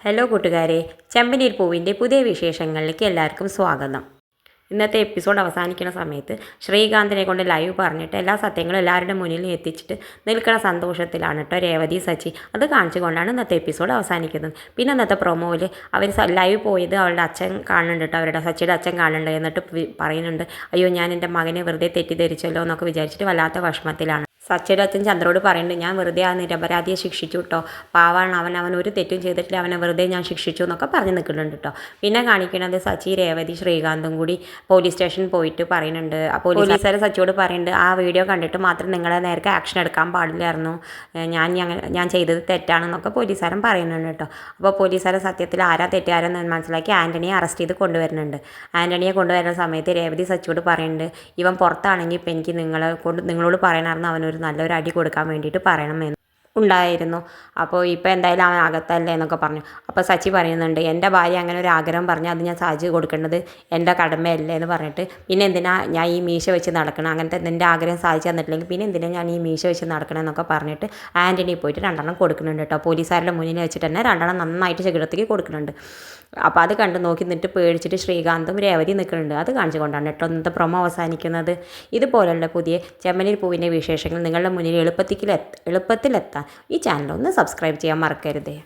Hello കൂട്ടുകാരെ, ചെമ്പനീർ പൂവിൻ്റെ പുതിയ വിശേഷങ്ങളിലേക്ക് എല്ലാവർക്കും സ്വാഗതം. ഇന്നത്തെ എപ്പിസോഡ് അവസാനിക്കുന്ന സമയത്ത് ശ്രീകാന്തിനെ കൊണ്ട് ലൈവ് പറഞ്ഞിട്ട് എല്ലാ സത്യങ്ങളും എല്ലാവരുടെ മുന്നിൽ എത്തിച്ചിട്ട് നിൽക്കുന്ന സന്തോഷത്തിലാണ് കേട്ടോ രേവതി സച്ചി. അത് കാണിച്ചുകൊണ്ടാണ് ഇന്നത്തെ എപ്പിസോഡ് അവസാനിക്കുന്നത്. പിന്നെ ഇന്നത്തെ പ്രൊമോയിൽ അവർ ലൈവ് പോയത് അവളുടെ അച്ഛൻ കാണുന്നുണ്ട് കേട്ടോ, അവരുടെ സച്ചിയുടെ അച്ഛൻ കാണുന്നുണ്ട്. എന്നിട്ട് പറയുന്നുണ്ട്, അയ്യോ ഞാൻ എൻ്റെ മകനെ വെറുതെ തെറ്റിദ്ധരിച്ചല്ലോ എന്നൊക്കെ വിചാരിച്ചിട്ട് വല്ലാത്ത വിഷമത്തിലാണ്. സച്ചിയുടെ അച്ഛൻ ചന്ദ്രോട് പറയുന്നുണ്ട്, ഞാൻ വെറുതെ ആ നിരപരാധിയെ ശിക്ഷിച്ചു കേട്ടോ, പാവാണ് അവൻ ഒരു തെറ്റും ചെയ്തിട്ടില്ല, അവനെ വെറുതെ ഞാൻ ശിക്ഷിച്ചു എന്നൊക്കെ പറഞ്ഞ് നിൽക്കുന്നുണ്ട് കേട്ടോ. പിന്നെ കാണിക്കുന്നത് സച്ചി, രേവതി, ശ്രീകാന്തും കൂടി പോലീസ് സ്റ്റേഷനിൽ പോയിട്ട് പറയുന്നുണ്ട്. ആ പോലീസുകാർ സച്ചിയോട് പറയുന്നുണ്ട്, ആ വീഡിയോ കണ്ടിട്ട് മാത്രം നിങ്ങളെ നേർക്ക് ആക്ഷൻ എടുക്കാൻ പാടില്ലായിരുന്നു, ഞാൻ ചെയ്തത് തെറ്റാണെന്നൊക്കെ പോലീസുകാരൻ പറയുന്നുണ്ട് കേട്ടോ. അപ്പോൾ പോലീസുകാരെ സത്യത്തിൽ ആരാ തെറ്റുകാരെന്ന് മനസ്സിലാക്കി ആൻ്റണിയെ അറസ്റ്റ് ചെയ്ത് കൊണ്ടുവരുന്നുണ്ട്. ആൻ്റണിയെ കൊണ്ടുവരുന്ന സമയത്ത് രേവതി സച്ചിയോട് പറയുന്നുണ്ട്, ഇവൻ പുറത്താണെങ്കിൽ ഇപ്പം എനിക്ക് നിങ്ങളോട് പറയണമായിരുന്നു അവനൊരു നല്ലൊരു അടി കൊടുക്കാൻ വേണ്ടിയിട്ട് പറയണമെന്ന് ഉണ്ടായിരുന്നു. അപ്പോൾ ഇപ്പോൾ എന്തായാലും അവൻ അകത്തല്ലേ എന്നൊക്കെ പറഞ്ഞു. അപ്പോൾ സച്ചി പറയുന്നുണ്ട്, എൻ്റെ ഭാര്യ അങ്ങനെ ഒരു ആഗ്രഹം പറഞ്ഞാൽ അത് ഞാൻ സാധിച്ചു കൊടുക്കേണ്ടത് എൻ്റെ കടമയല്ലേ എന്ന് പറഞ്ഞിട്ട്, പിന്നെ എന്തിനാ ഞാൻ ഈ മീശ വെച്ച് നടക്കണം, അങ്ങനത്തെ എൻ്റെ ആഗ്രഹം സാധിച്ചു തന്നിട്ടില്ലെങ്കിൽ പിന്നെ എന്തിനാ ഞാൻ ഈ മീശ വെച്ച് നടക്കണം എന്നൊക്കെ പറഞ്ഞിട്ട് ആൻ്റണി പോയിട്ട് 2 കൊടുക്കുന്നുണ്ട് കേട്ടോ. പോലീസുകാരുടെ മുന്നിൽ വെച്ചിട്ട് തന്നെ 2 നന്നായിട്ട് ശരീരത്തേക്ക് കൊടുക്കുന്നുണ്ട്. അപ്പോൾ അത് കണ്ട് നോക്കി നിന്നിട്ട് പേടിച്ചിട്ട് ശ്രീകാന്തും രേവതി നിൽക്കുന്നുണ്ട്. അത് കാണിച്ചുകൊണ്ടാണ് കേട്ടോ ഇന്നത്തെ പ്രൊമോ അവസാനിക്കുന്നത്. ഇതുപോലുള്ള പുതിയ ചെമ്പനീർ പൂവിൻ്റെ വിശേഷങ്ങൾ നിങ്ങളുടെ മുന്നിൽ എളുപ്പത്തിലെത്താൻ ഈ ചാനൽ ഒന്ന് സബ്സ്ക്രൈബ് ചെയ്യാൻ മറക്കരുതേ.